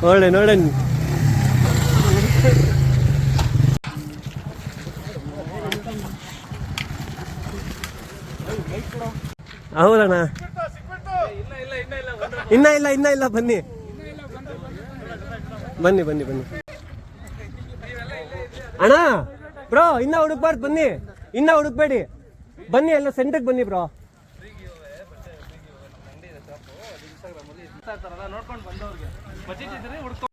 ನೋಡೆ ನೋಡ ಹೌದಣ್ಣ. ಇನ್ನ ಇಲ್ಲ ಬನ್ನಿ ಬನ್ನಿ ಬನ್ನಿ ಬನ್ನಿ ಅಣ್ಣ. ಬ್ರೋ ಇನ್ನ ಹುಡುಕ್ಬಾರ್ದು, ಬನ್ನಿ, ಇನ್ನ ಹುಡುಕ್ಬೇಡಿ, ಬನ್ನಿ, ಎಲ್ಲ ಸೆಂಟ್ರಿಗೆ ಬನ್ನಿ ಬ್ರೋ. ನೋಡ್ಕೊಂಡು ಬಂದವ್ರಿಗೆ ಬಜೆಟ್ ಇದ್ರೆ ಹುಡ್ಕೊ.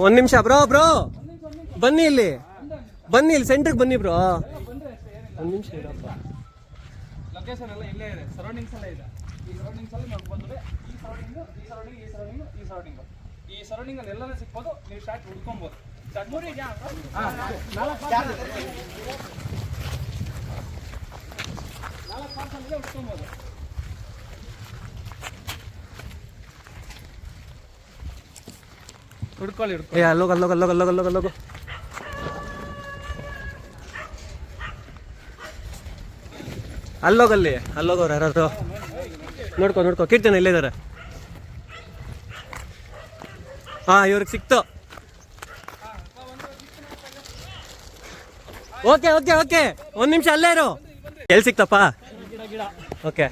ಒಂದ್ ನಿಮಿಷ ಬ್ರೋ, ಬನ್ನಿ ಇಲ್ಲಿ ಸೆಂಟ್ರಿಗೆ ಬನ್ನಿ ಬ್ರೋ. ಒಂದ್ ನಿಮಿಷ ಇರಪ್ಪ. ಲೊಕೇಶನ್ ಎಲ್ಲ ಇಲ್ಲೇ ಇದೆ, ಸರೌಂಡಿಂಗ್ಸ್ ಎಲ್ಲ ಇದೆ. ಈ ಸರೌಂಡಿಂಗ್ಸ್ ಅಲ್ಲಿ ನಾವು ಬಂದ್ರೆ ಈ ಸರೌಂಡಿಂಗ್ ಅಲ್ಲಿ ಎಲ್ಲಾನು ಸಿಕ್ಬೋದು. ನೀವು ಸ್ಟಾರ್ಟ್ ಹುಡ್ಕೊಬಹುದು. ಹುಡ್ಕೊಬಹುದು. ಹುಡ್ಕೊಳ್ಳಿ ಅಲ್ಲೋಗ ಅಲ್ಲೋಗವ್ರು ಯಾರಾದ್ರು ನೋಡ್ಕೊ. ಕೀರ್ತನ ಇಲ್ಲೇ ಇದಾರೆ. ಹಾ, ಇವ್ರಿಗೆ ಸಿಕ್ತು. ಓಕೆ ಒಂದ್ ನಿಮಿಷ ಅಲ್ಲೇ ಇರು. ಎಲ್ಲಿ ಸಿಕ್ತಪ್ಪ? ಓಕೆ,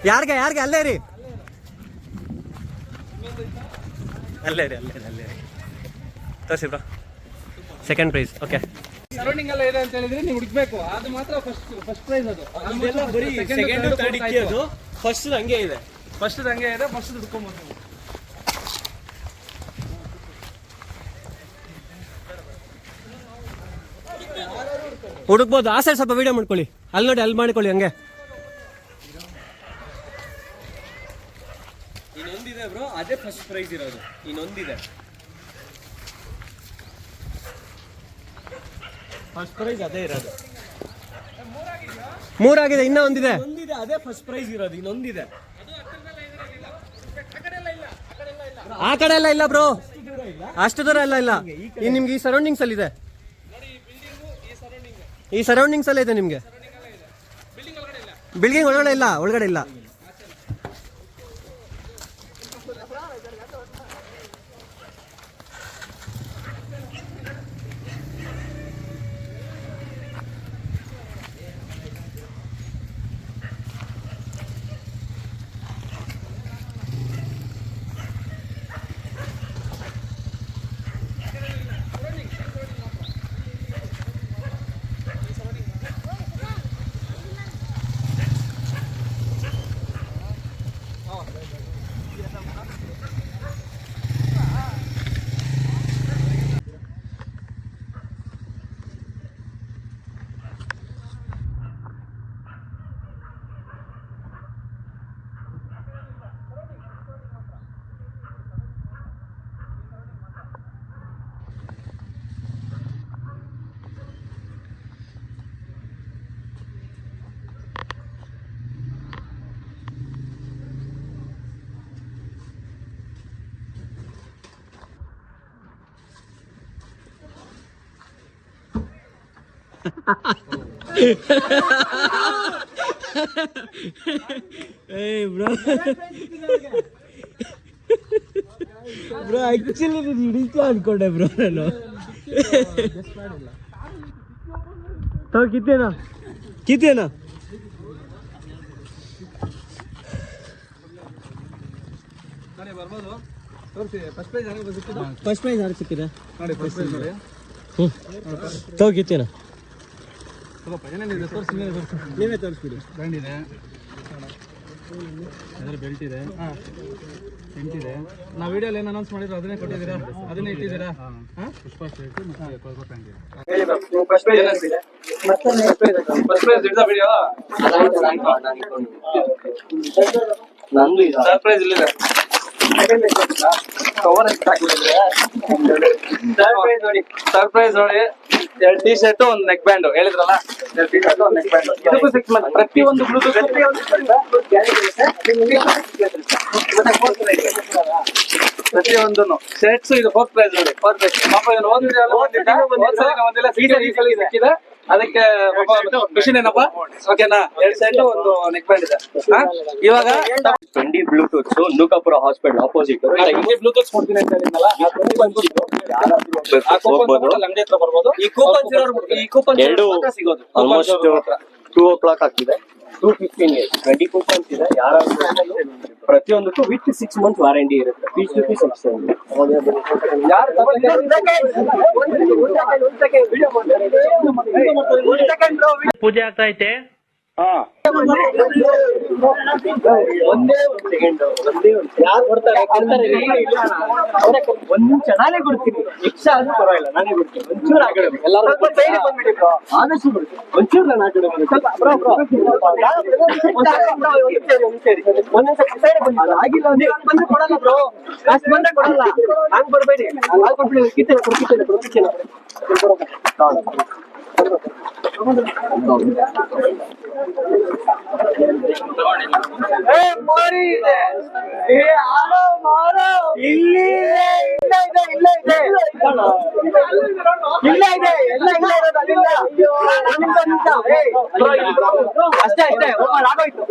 ಯಾರಿಗೆ ಅಲ್ಲೇ ರೀ, ಅಲ್ಲೇ ರೀ ತೋರಿಸಿ bro. Second prize. Okay, surrounding ಎಲ್ಲ ಇದೆ ಅಂತ ಹೇಳಿದ್ರೆ ನೀವು ಹುಡುಕ್ಬೇಕು. ಅದು ಮಾತ್ರ ಫಸ್ಟ್ ಪ್ರೈಸ್. ಅದು ಬರೀ ಸೆಕೆಂಡ್ ಥರ್ಡ್ ಇಕ್ಕಿಯೋದು. ಫಸ್ಟ್ ಹಂಗೆ ಇದೆ, ಫಸ್ಟ್ ಹುಡ್ಕೊಬೋದು ನೀವು. ಹುಡುಕ್ಬೋದು. ಆ ಸೈಡ್ ಸ್ವಲ್ಪ ವಿಡಿಯೋ ಮಾಡ್ಕೊಳ್ಳಿ. ಅಲ್ಲಿ ನೋಡಿ, ಅಲ್ಲಿ ಮಾಡ್ಕೊಳ್ಳಿ. ಹಂಗೆ ಇನ್ನೊಂದಿದೆ ಬ್ರೋ, ಅದೇ ಫಸ್ಟ್ ಪ್ರೈಸ್ ಇರೋದು. ಇನ್ನೊಂದಿದೆ, ಫಸ್ಟ್ ಪ್ರೈಸ್ ಅದೇ ಇರೋದು. ಮೂರಾಗಿದೆ, ಇನ್ನೂ ಒಂದಿದೆ, ಅದೇ ಫಸ್ಟ್ ಪ್ರೈಸ್ ಇರೋದು. ಇನ್ನೊಂದಿದೆ, ಆ ಕಡೆ ಎಲ್ಲ ಇಲ್ಲ ಬ್ರೋ, ಅಷ್ಟು ದೂರ ಇಲ್ಲ. ಈ ನಿಮ್ಗೆ ಈ ಸರೌಂಡಿಂಗ್ಸ್ ಅಲ್ಲಿ ಇದೆ, ಈ ಸರೌಂಡಿಂಗ್ಸ್ ಅಲ್ಲೇ ಇದೆ ನಿಮ್ಗೆ. ಬಿಲ್ಡಿಂಗ್ ಒಳಗಡೆ ಇಲ್ಲ. Hey bro. Bro, actually ಹಿಡಿತು ಅನ್ಕೊಂಡೆ ಬ್ರೋ ನಾನು. तो ಕಿತ್ತೇನಾ ನೋಡಿ ಬರ್ಬೋದು. ತೋರಿಸಿ ಫಸ್ಟ್ ಪ್ರೈಸ್ ಯಾರಿಗೆ ಸಿಕ್ಕಿದೆ? ಫಸ್ಟ್ ಪ್ರೈಸ್ ಯಾರಿಗೆ ಸಿಕ್ಕಿದೆ ನೋಡಿ. ಫಸ್ಟ್ ಪ್ರೈಸ್ ನೋಡಿ. तो ಕಿತ್ತೇನಾ ಸ್ವಲ್ಪ ಏನೇನಿದೆ ತೋರಿಸಿ. ನೀವೇ ತೋರಿಸ್ಬಿಡಿ. ಬ್ರ್ಯಾಂಡ್ ಇದೆ, ಅದರ ಬೆಲ್ಟ್ ಇದೆ, ಟೆಂಟ್ ಇದೆ. ನಾವು ವಿಡಿಯೋಲಿ ಏನು ಅನೌನ್ಸ್ ಮಾಡಿದ್ರು ಅದನ್ನೇ ಕೊಟ್ಟಿದ್ದೀರಾ, ಅದನ್ನೇ ಇಟ್ಟಿದ್ದೀರಾ? ಪುಷ್ಪ ಶರ್ಟ್ ಮತ್ತೆ ಕೋಕೋ ಪ್ಯಾಂಟ್ ಇದೆ. ಫಸ್ಟ್ ಪ್ರೈಸ್ ಏನಿದೆ? ಫಸ್ಟ್ ಪ್ರೈಸ್ ಇಡ್ದ ವಿಡಿಯೋ ನಂದು ಇದೆ. ಸರ್ಪ್ರೈಸ್ ಇಲ್ಲಿದೆ. ಕವರ್ ಎಷ್ಟು ಹಾಕಿದ್ರೆ ಸರ್ಪ್ರೈಸ್ ನೋಡಿ 2 ಟಿ ಶರ್ಟ್ ಒಂದು ನೆಕ್ ಬ್ಯಾಂಡ್ ಹೇಳಿದ್ರಲ್ಲ, 2 ಟಿ ಶರ್ಟ್ ಒಂದು ನೆಕ್ ಬ್ಯಾಂಡ್. ಇದಕ್ಕೂ 6 months ಪ್ರತಿಯೊಂದು ಬ್ಲೂಟೂತ್ ಪ್ರತಿಯೊಂದು ಶರ್ಟ್ಸ್ ಇದು 4th ಪ್ರೈಸ್ ನೋಡಿ. ಪಾಪ ಇವನು ಒಂದಿಲ್ಲ ಸಿಕ್ಕಿದೆ. ಅದಕ್ಕೆ ಖುಷಿ ಏನಪ್ಪ, ಓಕೆನಾ? 2 ಶರ್ಟ್ ಒಂದು ನೆಕ್ ಬ್ಯಾಂಡ್ ಇದೆ. ಇವಾಗ 20 ಬ್ಲೂಟೂತ್ ನೂಕಾಪುರ ಹಾಸ್ಪಿಟಲ್ ಆಪೋಸಿಟ್ ಬ್ಲೂಟೂತ್ ಕೊಡ್ತೀನಿ ಅಂತ ಹೇಳಿದ್ನಲ್ಲ, ಅಂಗಡಿ ಹತ್ರ ಬರ್ಬೋದು. ಈ ಕೂಪನ್ ಎರಡು ಸಿಗೋದು ಆಲ್ಮೋಸ್ಟ್ 2 o'clock ಆಗ್ತಿದೆ. 215 20 ಕೂಪನ್ಸ್ ಇದೆ. ಯಾರಾದ್ರೂ ಪ್ರತಿಯೊಂದಕ್ಕೂ ವಿತ್ 6 months ವಾರಂಟಿ ಇರುತ್ತೆ. Piece to piece exchange. ಪೂಜೆ ಆಗ್ತಾ ಐತೆ. ಒಂದೇ ಒಂದು ಸೆಕೆಂಡ್ ಯಾರು ಕೊಡ್ತಾರೆ ಒಂದ್ ನಿಮಿಷ ನಾನೇ ಕೊಡ್ತೀನಿ. ಎಕ್ಸ್ಟ್ರಾ ಆದ್ರೂ ಪರವಾಗಿಲ್ಲ, ನಾನೇ ಕೊಡ್ತೀನಿ. ಒಂಚೂರು ಆಗಡೆ ಎಲ್ಲರೂ ಆದಷ್ಟು ಕೊಡ್ತೀನಿ. ಒಂಚೂರು ನಾನು ಆಗಡೆ ಆಗಿಲ್ಲ ಬಂದ್ರೆ ಕೊಡಲ್ಲ ಬ್ರೋ, ಅಷ್ಟು ಬಂದ್ರೆ ಕೊಡಲ್ಲ. ಹಂಗ್ ಬರ್ಬೇಡಿ, ಕೊಡ್ತೀನಿ. ಅಷ್ಟೇ ಆಗೋಯ್ತು.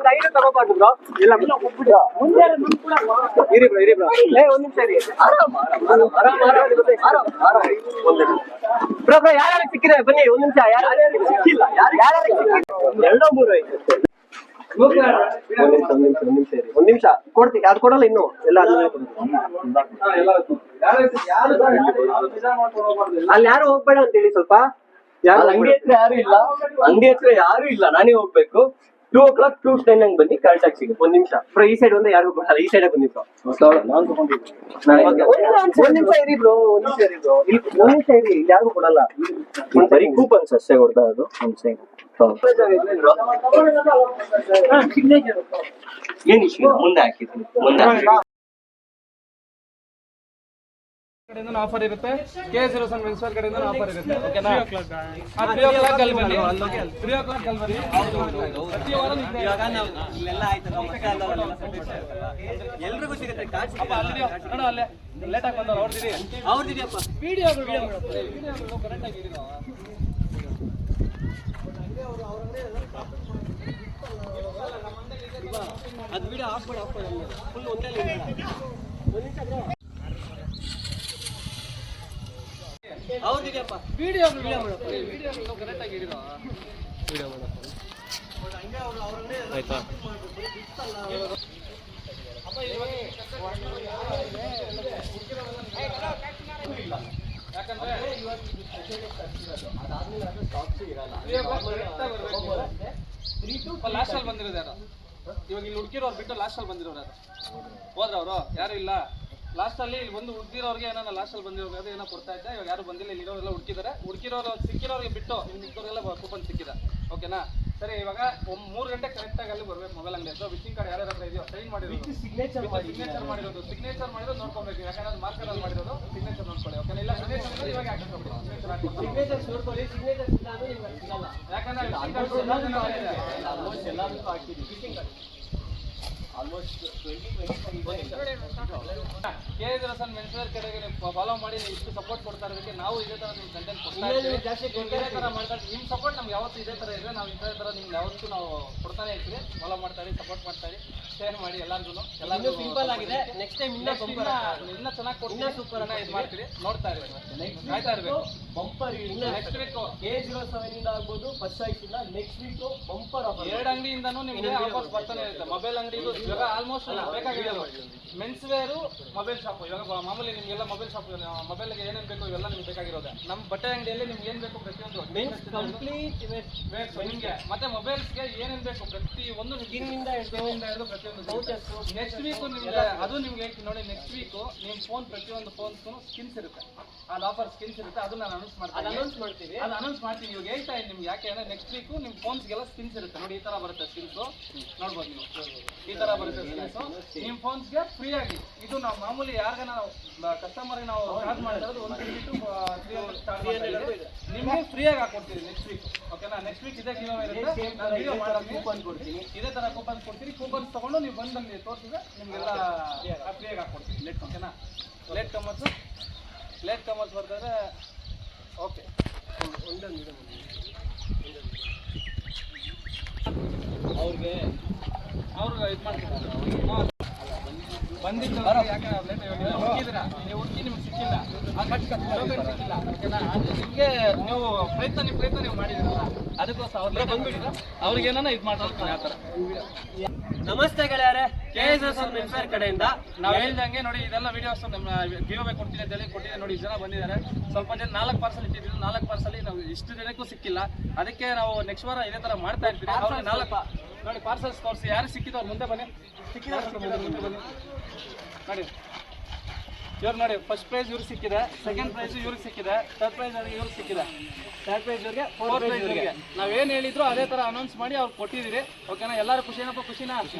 ದಯವಿಟ್ಟು ತಗೋಬಾರ್ದು ಬ್ರೋ. ಇಲ್ಲ ಇರಿ ಬ್ರೋ. ಒಂದ್ ನಿಮಿಷ ಇರಿ. ಬ್ರೋ ಯಾರು ಸಿಕ್ಕಿದೆ ಬನ್ನಿ. ಒಂದ್ ನಿಮಿಷ. ಯಾರು ಸಿಕ್ಕಿಲ್ಲ, ಎರಡೋ ಮೂರು ಐತೆ. ಒಂದ್ ನಿಮಿಷ ಕೊಡ್ತೀನಿ. ಅದು ಕೊಡಲ್ಲ ಇನ್ನು ಎಲ್ಲ. ಅಲ್ಲಿ ಯಾರು ಹೋಗ್ಬೇಡ ಅಂತ ಹೇಳಿ ಸ್ವಲ್ಪ. ಅಂಗಡಿ ಹತ್ರ ಯಾರು ಇಲ್ಲ, ನಾನೇ ಹೋಗ್ಬೇಕು. 2 o'clock 2:10 ಹಂಗ್ ಬನ್ನಿ, ಕರೆಕ್ಟ್ ಆಗಿ ಸಿಗುತ್ತೆ. ಒಂದ್ ನಿಮಿಷ ಬ್ರೋ. ಈ ಸೈಡ್ ಒಂದೇ ಯಾರಿಗೂ ಕೊಡಲ್ಲ, ಈ ಸೈಡ್ ಬನ್ನಿ ಬ್ರೋ. ಒಂದ್ ನಿಮಿಷ ಇರಿ ಬ್ರೋ. ಇಲ್ಲಿ ಯಾರಿಗೂ ಕೊಡಲ್ಲ. ಬರೀ ಕೂಪನ್ಸ್ ಅಷ್ಟೇ ಕೊಡ್ತಾ ಇರೋದು. ಒಂದ್ ಸೈಡ್ ಏನ್ ಇಶ್ಯೂ ಮುಂದೆ ಹಾಕಿದ್ದೀನಿ. ಕಡೆಯಿಂದ ಆಫರ್ ಇರುತ್ತೆ. K07 ಮೆನ್ಸ್ವೇರ್ ಕಡೆಯಿಂದ ಆಫರ್ ಇರುತ್ತೆ. ಓಕೆನಾ? 3 o'clock ಅಲ್ಲಿ ಬನ್ನಿ. 3 o'clock ಅಲ್ಲಿ ಬನ್ನಿ. ಪ್ರತಿ ವಾರ ಇವಾಗ ನಾವು ಇಲ್ಲೆಲ್ಲ ಆಯ್ತು. ಎಲ್ರಿಗೂ ಸಿಗುತ್ತೆ ಕಾರ್ಡ್. ಅಪ್ಪ ಅಲ್ಲಿ ನೋಡು, ಅಲ್ಲೇ ಲೇಟ್ ಆಗಿ ಬಂದವರು ಅವ್ರದಿದೆಯಪ್ಪ. ವಿಡಿಯೋಗಳು ಕರೆಕ್ಟ್ ಆಗಿ ಇರಿರೋ. ಅದು ವಿಡಿಯೋ ಹಾಕ್ಬೇಡ ಫುಲ್ ಒಂದೇ ಇಲ್ಲ. ಅವ್ರದಿದೆಯಪ್ಪ. ವಿಡಿಯೋ ಕರೆಕ್ಟ್ ಆಗಿ ಇರಿರೋ. ವಿಡಿಯೋ ಮಾಡಪ್ಪ ಆಯ್ತಾ? ಯಾಕಂದ್ರೆ ಲಾಸ್ಟ್ ಅಲ್ಲಿ ಬಂದಿರೋದು ಯಾರು? ಇವಾಗ ಇಲ್ಲಿ ಹುಡುಕಿರೋರು ಬಿಟ್ಟು ಲಾಸ್ಟ್ ಅಲ್ಲಿ ಬಂದಿರೋರು ಯಾರು? ಹೋದ್ರವರು ಯಾರು ಇಲ್ಲ. ಲಾಸ್ಟ್ ಅಲ್ಲಿ ಇಲ್ಲಿ ಒಂದು ಹುಡುಗಿರೋರಿಗೆ ಏನೋ ಲಾಸ್ಟ್ ಅಲ್ಲಿ ಬಂದಿರೋದು ಏನೋ ಕೊಡ್ತಾ ಇದ್ದೆ. ಇವಾಗ ಯಾರು ಬಂದಿಲ್ಲ. ಇಲ್ಲಿ ಇರೋರೆಲ್ಲ ಹುಡುಕಿರೋರು ಸಿಕ್ಕಿರೋರಿಗೆ ಬಿಟ್ಟು ಇನ್ನು ಮಿಕ್ಕೋರೆಲ್ಲ ಕೂಪನ್ ಸಿಕ್ಕಿದೆ. ಓಕೆನಾ? ಸರಿ, ಇವಾಗ 3 ಗಂಟೆ ಕರೆಕ್ಟ್ ಆಗಿ ಅಲ್ಲಿ ಬರ್ಬೇಕು. ಮೊಬೈಲ್ ಅಂಗಡಿ ಹತ್ರ ವಿಸಿಟಿಂಗ್ ಕಾರ್ಡ್ ಯಾರ್ಯಾರ ಹತ್ರ ಇದೆಯೋ ಸೈನ್ ಮಾಡಿರೋದು, ಸಿಗ್ನೇಚರ್ ಮಾಡಿರೋದು ನೋಡ್ಕೊಬೇಕು. ಯಾಕಂದ್ರೆ ಅದು ಮಾರ್ಕರ್ ಅಲ್ಲಿ ಮಾಡಿರೋದು ಸಿಗ್ನೇಚರ್ ನೋಡ್ಕೊಳ್ಳಿ. ಓಕೆನಾ? ಇಲ್ಲ ಸಿಗ್ನೇಚರ್ ಇವಾಗ ಹಾಕಿಸ್ಕೊಬಿಡಿ. ಸಿಗ್ನೇಚರ್ ನೋಡ್ಕೊಳ್ಳಿ. ಸಿಗ್ನೇಚರ್ ಸಿಗಲ್ಲ. ಯಾಕಂದ್ರೆ ಎಲ್ಲದಕ್ಕೂ ಹಾಕಿದ್ದೀವಿ. ವಿಸಿಟಿಂಗ್ ಕಾರ್ಡ್ ಆಲ್ಮೋಸ್ಟ್ 20-25 ಮೆನ್ಸ್ವೇರ್ ಕಡೆಗೆ ಫಾಲೋ ಮಾಡಿ ನೀವು ಇಷ್ಟು ಸಪೋರ್ಟ್ ಕೊಡ್ತಾ ಇರೋದಕ್ಕೆ ನಾವು ಇದೇ ಥರ ನಿಮ್ಮ ಕಂಟೆಂಟ್ ಕೊಡ್ತಾ ಇದ್ದೀವಿ. ಇದೇ ಥರ ಮಾಡ್ತಾ ಇದ್ದೀವಿ. ನಿಮ್ಮ ಸಪೋರ್ಟ್ ನಮ್ಗೆ ಯಾವತ್ತೂ ಇದೇ ಥರ ಇದೆ. ನಾವು ಇದೇ ಥರ ನಿಮ್ಗೆ ಯಾವತ್ತೂ ನಾವು ಕೊಡ್ತಾನೆ ಇರ್ತೀವಿ. ಫಾಲೋ ಮಾಡ್ತಾ ಇರಿ, ಸಪೋರ್ಟ್ ಮಾಡ್ತಾ ಇರಿ, ಶೇರ್ ಮಾಡಿ ಎಲ್ಲರಿಗೂ. ಎಲ್ಲರಿಗೂ ಸಿಂಪಲ್ ಆಗಿದೆ. ನೆಕ್ಸ್ಟ್ ಟೈಮ್ ಇನ್ನೂ ಚೆನ್ನಾಗಿ ಕೊಡ್ತೀನಿ. ಇನ್ನೂ ಸೂಪರ್ ಇದು ಮಾಡ್ತೀರಿ. ನೋಡ್ತಾ ಇರಿ, ಕಾಯ್ತಾ ಇರಬೇಕು. ಬಂಪರ್ ನೆಕ್ಸ್ಟ್ ವೀಕ್ K07 ಇಂದ ಆಗ್ಬೋದು, ಫಸ್ಟ್ ಚಾಯ್ಸ್ ಇಂದ ನೆಕ್ಸ್ಟ್ ವೀಕ್ ಬಂಪರ್ ಆಫರ್. 2 ಅಂಗಡಿಯಿಂದನೂ ನಿಮಗೆ ಆಫರ್ಸ್ ಬರ್ತಾನೆ ಇರುತ್ತೆ. ಮೊಬೈಲ್ ಅಂಗಡಿದು ಇವಾಗ ಆಲ್ಮೋಸ್ಟ್ ಬೇಕಾಗಿರೋದು ಮೆನ್ಸ್ ವೇರು ಮೊಬೈಲ್ ಶಾಪ್. ಇವಾಗ ಮಾಮೂಲಿ ನಿಮಗೆಲ್ಲ ಮೊಬೈಲ್ ಶಾಪ್ ಮೊಬೈಲ್ಗೆ ಏನೇನು ಬೇಕು ಇವೆಲ್ಲ ನಿಮ್ಗೆ ಬೇಕಾಗಿರೋದು. ನಮ್ಮ ಬಟ್ಟೆ ಅಂಗಡಿಯಲ್ಲಿ ನಿಮ್ಗೆ ಏನು ಬೇಕು ಪ್ರತಿಯೊಂದು ಕಂಪ್ಲೀಟ್ ನಿಮಗೆ ಮತ್ತೆ ಮೊಬೈಲ್ಸ್ಗೆ ಏನೇನು ಬೇಕು ಪ್ರತಿಯೊಂದು ಗಿನ್ನಿಂದ ಹಿಡಿದು ಪ್ರತಿಯೊಂದು. ನೆಕ್ಸ್ಟ್ ವೀಕ್ ನಿಮ್ಗೆ ಅದು ನಿಮ್ಗೆ ಹೇಳ್ತೀನಿ ನೋಡಿ. ನೆಕ್ಸ್ಟ್ ವೀಕು ನಿಮ್ಮ ಫೋನ್ ಪ್ರತಿಯೊಂದು ಫೋನ್ಸ್ಗೂ ಸ್ಕಿನ್ಸ್ ಇರುತ್ತೆ, ಅದು ಆಫರ್ ಸ್ಕಿನ್ಸ್ ಇರುತ್ತೆ. ಅದು ನಾನು ಅನೌನ್ಸ್ ಮಾಡ್ತೀನಿ. ಅದು ಅನೌನ್ಸ್ ಮಾಡ್ತೀನಿ ಇವಾಗ ಹೇಳ್ತಾ ಇದ್ದೀನಿ ನಿಮ್ಗೆ. ಯಾಕೆ ಅಂದರೆ ನೆಕ್ಸ್ಟ್ ವೀಕು ನಿಮ್ಮ ಫೋನ್ಸ್ಗೆಲ್ಲ ಸ್ಕಿನ್ಸ್ ಇರುತ್ತೆ ನೋಡಿ. ಈ ಥರ ಬರುತ್ತೆ ಸ್ಕಿನ್ಸು, ನೋಡ್ಬೋದು ನೀವು. ಈ ಥರ ಬರುತ್ತೆ ಸ್ಕಿನ್ಸು ನಿಮ್ಮ ಫೋನ್ಸ್ಗೆ ಫ್ರೀ ಆಗಿ. ಇದು ನಾವು ಮಾಮೂಲಿ ಯಾರಿಗ ನಾವು ಕಸ್ಟಮರ್ಗೆ ನಾವು ಚಾರ್ಜ್ ಮಾಡಿರೋದು 150 to 300 ಚಾರ್ಜ್ ನಿಮಗೆ ಫ್ರೀಯಾಗಿ ಹಾಕೊಡ್ತೀವಿ ನೆಕ್ಸ್ಟ್ ವೀಕ್. ಓಕೆನಾ? ನೆಕ್ಸ್ಟ್ ವೀಕ್ ಇದೇ ಗಿವ್ ಇರುತ್ತೆ. ನಾನು ವಿಡಿಯೋ ಕೂಪನ್ ಕೊಡ್ತೀನಿ, ಇದೇ ಥರ ಕೂಪನ್ಸ್ ಕೊಡ್ತೀನಿ. ಕೂಪನ್ಸ್ ತೊಗೊಂಡು ನೀವು ಬಂದಲ್ಲಿ ತೋರಿಸಿದ್ರೆ ನಿಮಗೆಲ್ಲ ಫ್ರೀಯಾಗಿ ಹಾಕ್ಕೊಡ್ತೀನಿ. ಲೇಟ್ ಓಕೆನಾ? ಲೇಟ್ ಕಮರ್ಸ್ ಬರ್ತಾರೆ. ಓಕೆ, ಅವ್ರಿಗೆ ಇದು ಮಾಡ್ತೀನಿ. ಬಂದಿದ್ದು ಯಾಕೆ ಲೇಟ್ ಹುಡುಕಿದ್ರ ನೀವು ಹುಡುಕಿ ನಿಮ್ಗೆ ಸಿಕ್ಕಿಲ್ಲ, ಸಿಕ್ಕಿಲ್ಲ ಓಕೆನಾ? ನಿಮಗೆ ನೀವು ಪ್ರಯತ್ನ ನೀವು ಮಾಡಿದಿರಲ್ಲ, ಅದಕ್ಕೋಸ್ಕರ ಅವ್ರ ಬಂದ್ಬಿಟ್ಟಿದ್ರ ಅವ್ರಿಗೆ ಏನಾನ ಇದು ಮಾಡ್ತಾರೆ ಆ ಥರ. ನಮಸ್ತೆ ಗೆಳೆಯರೆ, KSS ಮೆನ್ಸ್ವೇರ್ ಕಡೆಯಿಂದ ನಾವು ಹೇಳ್ದಂಗೆ ನೋಡಿ ಇದೆಲ್ಲ ವಿಡಿಯೋಸ್ ನಮ್ಮ ಗಿವ್ ಅವೇ ಕೊಡ್ತೀನಿ ಅಂತ ಹೇಳಿ ಕೊಟ್ಟಿದ್ದೆ ನೋಡಿ. ಜನ ಬಂದಿದ್ದಾರೆ, ಸ್ವಲ್ಪ ಜನ 4 ಪಾರ್ಸಲ್ ಇಟ್ಟಿದ್ರು. 4 ಪಾರ್ಸಲ್ ನಾವು ಇಷ್ಟು ಜನಕ್ಕೂ ಸಿಕ್ಕಿಲ್ಲ. ಅದಕ್ಕೆ ನಾವು ನೆಕ್ಸ್ಟ್ ವಾರ ಇದೇ ಥರ ಮಾಡ್ತಾ ಇರ್ತೀವಿ. ಅವ್ರಿಗೆ 4 ನೋಡಿ ಪಾರ್ಸಲ್ಸ್ ತೋರಿಸಿ. ಯಾರು ಸಿಕ್ಕಿದ್ದು ಅವ್ರು ಮುಂದೆ ಬನ್ನಿ. ಸಿಕ್ಕಿದ್ರೆ ಮುಂದೆ ಬನ್ನಿ ನೋಡಿ. ಇವ್ರು ನೋಡಿ, ಫಸ್ಟ್ ಪ್ರೈಸ್ ಇವ್ರಿಗೆ ಸಿಕ್ಕಿದೆ, ಸೆಕೆಂಡ್ ಪ್ರೈಸ್ ಇವ್ರಿಗೆ ಸಿಕ್ಕಿದೆ, ಥರ್ಡ್ ಪ್ರೈಸ್ ಇವ್ರಿಗೆ ಸಿಕ್ಕಿದೆ, ಥರ್ಡ್ ಪ್ರೈಸ್ ಇವ್ರಿಗೆ, ಫೋರ್ತ್ ಪ್ರೈಸ್ ಇವ್ರಿಗೆ. ನಾವೇನು ಹೇಳಿದ್ರು ಅದೇ ಥರ ಅನೌನ್ಸ್ ಮಾಡಿ ಅವ್ರು ಕೊಟ್ಟಿದ್ದೀರಿ. ಓಕೆನಾ? ಎಲ್ಲರೂ ಖುಷಿನಪ್ಪ? ಖುಷಿ ಆಯ್ತು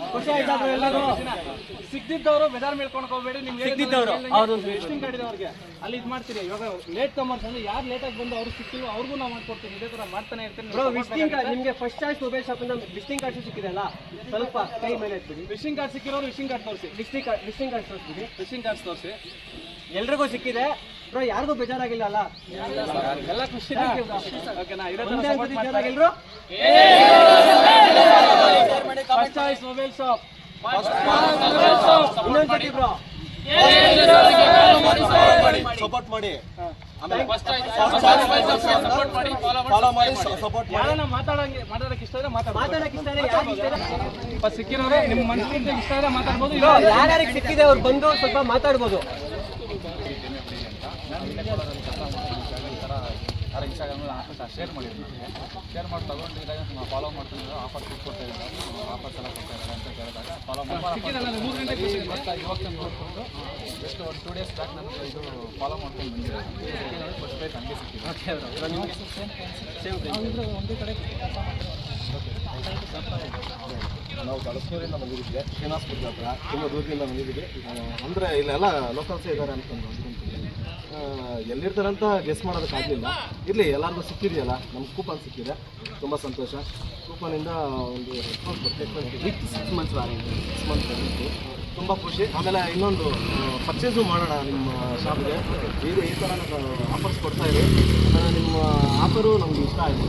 ಎಲ್ಲರೂ? ಸಿಕ್ಕಿದ್ದವರು ಬೇಜಾರು ಮೇಳ್ಕೊಂಡು ಹೋಗ್ಬೇಡಿ. ನಿಮ್ಗೆ ವಿಸಿಟಿಂಗ್ ಕಾರ್ಡ್ ಇದೆ ಅವ್ರಿಗೆ ಅಲ್ಲಿ ಇದು ಮಾಡ್ತೀರಿ. ಇವಾಗ ಲೇಟ್ ಕಮರ್ಸ್ ಅಂದ್ರೆ ಯಾರು ಲೇಟಾಗಿ ಬಂದು ಅವ್ರಿಗೆ ಸಿಕ್ಕಿಲ್ಲ ಅವ್ರಿಗೂ ನಾವು ಮಾಡ್ಕೊಡ್ತೀವಿ. ಇದೇ ಥರ ಮಾಡ್ತಾನೆ ಇರ್ತೀನಿ. ವಿಸಿಟಿಂಗ್ ಕಾರ್ಡ್ ನಿಮಗೆ ಫಸ್ಟ್ ಚಾಯ್ಸ್ ಮೊಬೈಲ್ ಶಾಪ್ ಇಂದ ವಿಸಿಟಿಂಗ್ ಕಾರ್ಡ್ ಸಿಕ್ಕಿದೆ ಅಲ್ಲ, ಸ್ವಲ್ಪ ಕೈ ಮೇಲೆ ಹಾಕ್ಬಿಡಿ. ವಿಸಿಟಿಂಗ್ ಕಾರ್ಡ್ ಸಿಕ್ಕಿರೋರು ವಿಸಿಟಿಂಗ್ ಕಾರ್ಡ್ ತೋರಿಸಿ. ವಿಸಿಟಿಂಗ್ ಕಾರ್ಡ್ ತೋರಿಸ್ಬಿಡಿ. ವಿಸಿಟಿಂಗ್ ಕಾರ್ಡ್ಸ್ ತೋರಿಸಿ. ಎಲ್ರಿಗೂ ಸಿಕ್ಕಿದೆ ಬ್ರೋ, ಯಾರಿಗೂ ಬೇಜಾರಾಗಿಲ್ಲ ಅಲ್ಲ? ಎಲ್ಲ ಖುಷಿ. ಓಕೆನಾ? ಬೇಜಾರಾಗಿಲ್ರು? First Choice Mobile Shop. ಇನ್ನೊಂದ್ಸತಿ ಬ್ರೋ ಸಪೋರ್ಟ್ ಮಾಡಿ, ಯಾರನ್ನ ಮಾತಾಡಕ್ಕೆ ಇಷ್ಟ ಇದ್ರೆ ಮಾತಾಡಕ್ಕೆ ಇಷ್ಟ ಇದೆ, ಯಾರಿಗೆ ಇಷ್ಟ ಇದೆ? ಸಿಕ್ಕಿರೋರೆ ನಿಮ್ಮ ಮನಸ್ಸಿಗೆ ಇಷ್ಟ ಇದ್ರೆ ಮಾತಾಡ್ಬೋದು. ಯಾರ್ಯಾರಿಗೆ ಸಿಕ್ಕಿದೆ ಅವ್ರು ಬಂದು ಸ್ವಲ್ಪ ಮಾತಾಡ್ಬೋದು. ಇನ್ಸ್ಟಾಗ್ರಾಮಲ್ಲಿ ಶೇರ್ ಮಾಡಿದ್ರು, ಶೇರ್ ಮಾಡಿ ತಗೊಂಡು ಇದಾಗ ಫಾಲೋ ಮಾಡ್ತಿದ್ರು. ಆಫರ್ ಕೊಡ್ತಾ ಇದ್ದಾರೆ, ಆಫರ್ಸ್ ಎಲ್ಲ ಕೊಡ್ತಾ ಇದ್ದಾರೆ ಅಂತ ಕೇಳಿದಾಗ ಫಾಲೋ ಮಾಡಿ 3 ಗಂಟೆಗೆ ಇವತ್ತು ನೋಡಿಕೊಂಡು ಜಸ್ಟ್ ಒಂದು 2 days ಬ್ಯಾಕ್ ನಾನು ಇದು ಫಾಲೋ ಮಾಡ್ಕೊಂಡು ಬಂದಿರೋದು. ಫಸ್ಟ್ ಪ್ರೈಸ್ ಹಂಗೆ ಸಿಕ್ಕಿದೆ. ಒಂದೇ ಕಡೆ ನಾವು ಕಳಸೂರಿಂದ ಬಂದಿದ್ದೀವಿ, ಶ್ರೀನಿವಾಸಪುರದ ಹತ್ರ, ತುಂಬ ದೂರದಿಂದ ಬಂದಿದ್ದೀವಿ. ಅಂದರೆ ಇಲ್ಲೆಲ್ಲ ಲೋಕಲ್ಸೇ ಇದ್ದಾರೆ ಅಂತಂದು ಎಲ್ಲಿರ್ತಾರಂತ ಗೆಸ್ ಮಾಡೋದಕ್ಕಾಗಲಿಲ್ಲ. ಇರಲಿ, ಎಲ್ಲರಿಗೂ ಸಿಕ್ಕಿದೆಯಲ್ಲ, ನಮ್ಗೆ ಕೂಪನ್ ಸಿಕ್ಕಿದೆ, ತುಂಬ ಸಂತೋಷ. ಕೂಪನಿಂದ ಒಂದು ರೆಸ್ಪಾನ್ಸ್ ಬರ್ತದೆ. 6 months ವಾರಂಟಿ, 6 months ವಾರಂಟಿ, ತುಂಬ ಖುಷಿ. ಆಮೇಲೆ ಇನ್ನೊಂದು ಪರ್ಚೇಸು ಮಾಡೋಣ ನಿಮ್ಮ ಶಾಪ್ಗೆ. ಈ ಥರ ಆಫರ್ಸ್ ಕೊಡ್ತಾಯಿದೆ. ನಿಮ್ಮ ಆಫರು ನಮ್ಗೆ ಇಷ್ಟ ಆಯಿತು.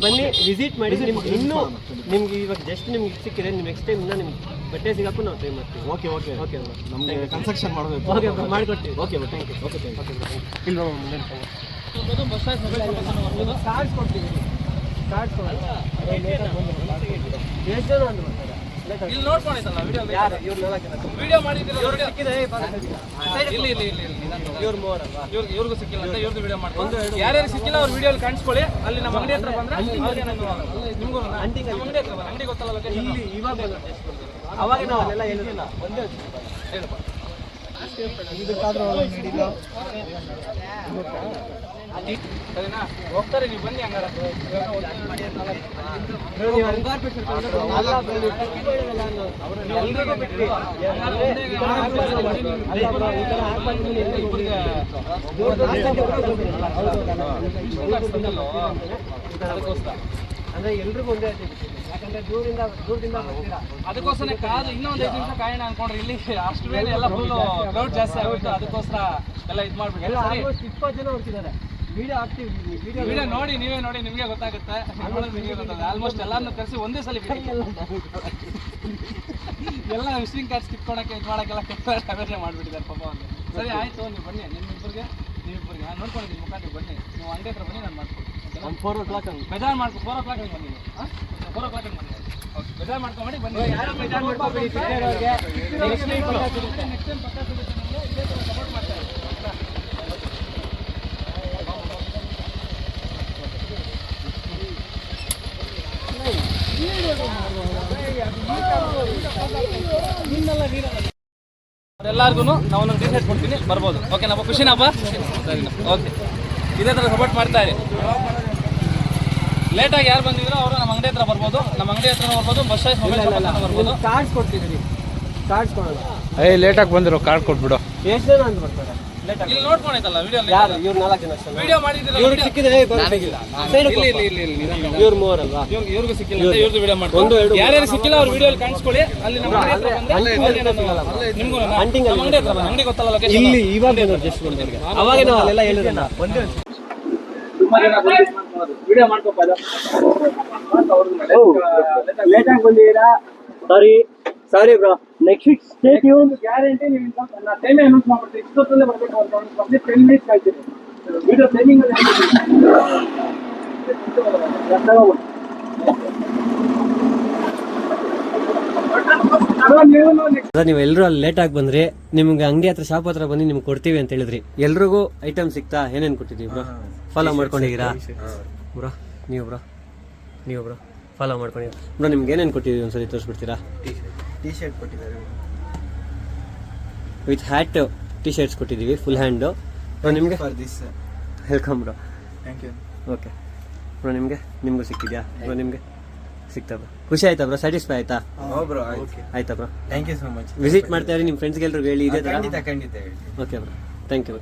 ಬನ್ನಿ, ವಿಸಿಟ್ ಮಾಡಿ. ನಿಮ್ಗೆ ಇನ್ನೂ ನಿಮ್ಗೆ ಇವಾಗ ಜಸ್ಟ್ ನಿಮ್ಗೆ ಸಿಕ್ಕಿದೆ, ನಿಮ್ಮ ನೆಕ್ಸ್ಟ್ ಟೈಮ್ ನಿಮ್ಗೆ ಬಟ್ಟೆ ಸಿಗೋಕ್ಕೂ ನಾವು ಟ್ರೈ ಮಾಡ್ತೀವಿ. ಓಕೆ ಓಕೆ ಓಕೆ ನಮಗೆ ಕನ್ಸ್ಟ್ರಕ್ಷನ್ ಮಾಡಬೇಕು. ಓಕೆ ಮಾಡಿಕೊಡ್ತೀವಿ. Okay thank you. Okay thank you. ಇಲ್ಲ ಕಾರ್ಡ್ಸ್ ಕೊಡ್ತೀವಿ. ಕಾರ್ಡ್ಸ್ ಎಷ್ಟು ಜನ ಅಂದ್ರು ಇಲ್ಲಿ ನೋಡ್ಕೊಂಡಿದ್ದಲ್ಲ ವಿಡಿಯೋ. ಯಾರು ಇವ್ರು 4 ಜನ ವಿಡಿಯೋ ಮಾಡಿದ್ದೀರ ಸಿಕ್ಕಿದೆ. ಇಲ್ಲಿ ಇವ್ರು 3 ಅಲ್ವಾ? ಇವ್ರಿಗೂ ಸಿಕ್ಕಿಲ್ಲ ಅಂತ ಇವ್ರದ್ದು ವಿಡಿಯೋ ಮಾಡ್ಕೊಂಡು ಯಾರ್ಯಾರು ಸಿಕ್ಕಿಲ್ಲ ಅವ್ರ ವಿಡಿಯೋಲಿ ಕಾಣಿಸ್ಕೊಳ್ಳಿ. ಅಲ್ಲಿ ನಮ್ಮ ಅಂಗಡಿ ಹತ್ರ ಬಂದ್ರೆ ನಿಮಗೂ ಅಂಗಡಿ ಅಂಗಡಿ ಗೊತ್ತಲ್ಲ ಲೊಕೇಶನ್. ಇಲ್ಲಿ ಇವಾಗ ಅವಾಗ ನಾವು ಅಲ್ಲೆಲ್ಲ ಹೇಳಿಲ್ಲ. ಒಂದೇ ಹೇಳಪ್ಪ. ಸರಿನಾ? ಹೋಗ್ತಾರೆ, ನೀವು ಬನ್ನಿ ಹಂಗಾರೆ. ಅಂದ್ರೆ ಎಲ್ರಿಗೂ ಒಂದೇ ಯಾಕಂದ್ರೆ ದೂರದಿಂದ ಬರ್ತೀರಾ. ಅದಕ್ಕೋಸ್ಕರ ಕಾದು ಇನ್ನೊಂದು 5 ನಿಮಿಷ ಕಾಯೋಣ ಅನ್ಕೊಂಡ್ರೆ ಇಲ್ಲಿ ಅಷ್ಟು ಬೇಗ ಎಲ್ಲ ಫುಲ್ ಕ್ರೌಡ್ ಜಾಸ್ತಿ ಆಗುತ್ತೆ. ಅದಕ್ಕೋಸ್ಕರ ಎಲ್ಲ ಇದು ಮಾಡ್ಬೇಕು. ಎಲ್ಲ ಆಲ್ಮೋಸ್ಟ್ 20 ಜನ ಹೋಗ್ತಿದ್ದಾರೆ. ವಿಡಿಯೋ ಹಾಕ್ತೀವಿ, ವಿಡಿಯೋ ನೋಡಿ, ನೀವೇ ನೋಡಿ, ನಿಮಗೆ ಗೊತ್ತಾಗುತ್ತೆ. ನಿಮಗೆ ಗೊತ್ತಾಗುತ್ತೆ. ಆಲ್ಮೋಸ್ಟ್ ಎಲ್ಲಾರನ್ನೂ ಕರೆಸಿ ಒಂದೇ ಸಲ ಎಲ್ಲ ವಿಸಿಟಿಂಗ್ ಕಾರ್ಡ್ಸ್ ಕಿತ್ಕೊಳಕ್ಕೆ ಇದು ಮಾಡೋಕ್ಕೆಲ್ಲ ಅವೇರ್ನೆ ಮಾಡಿಬಿಟ್ಟಿದ್ದಾರೆ ಪಾಪ ಅವ್ರು. ಸರಿ ಆಯಿತು, ನೀವು ಬನ್ನಿ. ನಿಮ್ಮಿಬ್ಬರಿಗೆ ನಾನು ನೋಡ್ಕೊಂಡಿದ್ದೀನಿ ಮುಖ. ನೀವು ಬನ್ನಿ, ನೀವು ಅಂಗಡಿ ಹತ್ರ ಬನ್ನಿ, ನಾನು ಮಾಡ್ಕೊಡ್ತೀನಿ. ಒಂದು 4 o'clock ಹಂಗೆ ಬೇಜಾರು ಮಾಡ್ಕೊ 4 o'clock ಹಂಗೆ ಬನ್ನಿ 4 o'clock ಹಂಗೆ ಬನ್ನಿ ಓಕೆ ಬೇಜಾರು ಮಾಡ್ಕೊಂಬೇಡಿ ಬನ್ನಿ ಯಾರು ಬೇಜಾರು ಮಾಡ್ಕೊಬೇಡಿ ಅವ್ರಿಗೆ ನೆಕ್ಸ್ಟ್ ಟೈಮ್ ಪಕ್ಕ ಸಿಗುತ್ತೆ ನಮಗೆ ಇದೇ ಥರ ಸಪೋರ್ಟ್ ಮಾಡ್ತಾ ಇರಿ ಎಲ್ಲರಿಗೂ ನಾವು ಒಂದು ಟಿ ಶರ್ಟ್ ಕೊಡ್ತೀನಿ ಬರ್ಬೋದು ಓಕೆ ನಮ್ಮ ಖುಷಿನಪ್ಪ ಸರಿನಾ ಓಕೆ ಇದೇ ಥರ ಸಪೋರ್ಟ್ ಮಾಡ್ತಾ ಇರಿ ಲೇಟಾಗಿ ಯಾರು ಬಂದಿದ್ರು ಅವರು ನಮ್ಮ ಅಂಗಡಿ ಹತ್ರ ಬರ್ಬೋದು ನಮ್ಮ ಅಂಗಡಿ ಹತ್ರ ಬರ್ಬೋದು ಬಸ್ ಸ್ಟಾಪ್ ಮೊಬೈಲ್ ಶಾಪ್ ಹತ್ರ ಬರ್ಬೋದು ಕಾರ್ಡ್ಸ್ ಕೊಡ್ತಿದ್ದೀವಿ ಕಾರ್ಡ್ಸ್ ಕೊಡೋಣ ಲೇಟಾಗಿ ಬಂದಿರೋ ಕಾರ್ಡ್ ಕೊಟ್ಬಿಡು. ಎಷ್ಟು ಜನ ಅಂತ ಬರ್ತಾರೆ ಲೇಟಾಗಿ ಇಲ್ಲಿ ನೋಡ್ಕೊಂಡೈತಲ್ಲ ವಿಡಿಯೋ ಯಾರು ಇವ್ರು 4 ಜನ ಅಷ್ಟೇ ವಿಡಿಯೋ ಮಾಡಿದ್ದೀರಲ್ಲ ಇವ್ರಿಗೆ ಸಿಕ್ಕಿದ್ರೆ ಗೊತ್ತಾಗಿಲ್ಲ ಇವ್ರು 3 ಅಲ್ವಾ ಇವ್ರಿಗೂ ಸಿಕ್ಕಿಲ್ಲ ಅಂತ ಇವ್ರದ್ದು ವಿಡಿಯೋ ಮಾಡ್ಕೊಂಡು ಯಾರ್ಯಾರು ಸಿಕ್ಕಿಲ್ಲ ಅವ್ರ ವಿಡಿಯೋಲಿ ಕಾಣಿಸ್ಕೊಳ್ಳಿ ಅಲ್ಲಿ ನಮ್ಮ ಅಂಗಡಿ ಹತ್ರ ಬಂದ್ರೆ ನಿಮ್ಗೂ ಅಂಟಿಂಗ್ ನಮ್ಮ ಅಂಗಡಿ ಹತ್ರ ಬನ್ನಿ. ಅಂಗಡಿ ಗೊತ್ತಲ್ಲ ಲೊಕೇಶನ್ ಇಲ್ಲಿ ಇವಾಗ ಬಂದ್ರು ಜಸ್ಟ್ ಬಂದವ್ರಿಗೆ ಅವಾಗ ನಾವು ಅಲ್ಲೆಲ್ಲ ಹೇಳಿರಲ್ಲ ಒಂದೇ ತುಂಬಾ ಜನ ವಿಡಿಯೋ ಮಾಡ್ಕೋಪ ಲೇಟಾಗಿ ಬಂದಿದ್ದೀರಾ ಸಾರಿ bro next week stay tune guarantee ನೀವು ನಾ ಟೈಮೇ ಅನೌನ್ಸ್ ಮಾಡ್ಬಿಡ್ತೀನಿ ಇಷ್ಟೊತ್ತಲ್ಲೇ ಬರಬೇಕು ಅಂತ ಬಂದು 10 ಮಿನಿಟ್ಸ್ ಕಾಯ್ತೀರಿ ವಿಡಿಯೋ ಟೈಮಿಂಗ್ ನೀವು ಎಲ್ಲರೂ ಅಲ್ಲಿ ಲೇಟಾಗಿ ಬಂದ್ರಿ ನಿಮ್ಗೆ ಅಂಗಡಿ ಹತ್ರ ಶಾಪ್ ಹತ್ರ ಬಂದು ನಿಮ್ಗೆ ಕೊಡ್ತೀವಿ ಅಂತ ಹೇಳಿದ್ರಿ ಎಲ್ರಿಗೂ ಐಟಮ್ ಸಿಗ್ತಾ ಏನೇನು ಕೊಟ್ಟಿದ್ದೀವಿ ಬ್ರೋ ಫಾಲೋ ಮಾಡ್ಕೊಂಡಿದ್ದೀರಾ ಬ್ರೋ ನೀವು ಬ್ರೋ ಫಾಲೋ ಮಾಡ್ಕೊಂಡಿದ್ದೀರಾ ಬ್ರೋ ನಿಮ್ಗೆ ಏನೇನು ಕೊಟ್ಟಿದ್ದೀವಿ ಒಂದ್ಸರಿ ತೋರಿಸ್ಬಿಡ್ತೀರಾ ಟಿ ಶರ್ಟ್ ಕೊಟ್ಟಿದ್ದಾರೆ. ವಿತ್ ಹ್ಯಾಟ್ ಟಿ ಶರ್ಟ್ಸ್ ಕೊಟ್ಟಿದ್ದೀವಿ ಫುಲ್ ಹ್ಯಾಂಡು ಬ್ರೋ ನಿಮಗೆ welcome bro thank you. Okay bro ನಿಮಗೂ ಸಿಕ್ಕಿದ್ಯಾ ಬ್ರೋ ನಿಮಗೆ ಸಿಗ್ತಾ ಬ್ರೋ ಖುಷಿ ಆಯ್ತಾ ಬ್ರೋ ಸ್ಯಾಟಿಸ್ಫೈ ಆಯ್ತಾ ಬ್ರೋ ಆಯ್ತಾ bro thank you so much. Visit ಮಾಡ್ತಾ ಇರಿ ನಿಮ್ಮ ಫ್ರೆಂಡ್ಸ್ಗೆ ಎಲ್ರಿಗೂ ಹೇಳಿ ಇದೇ ಥರ ಖಂಡಿತ ಓಕೆ ಬ್ರೋ ಥ್ಯಾಂಕ್ ಯು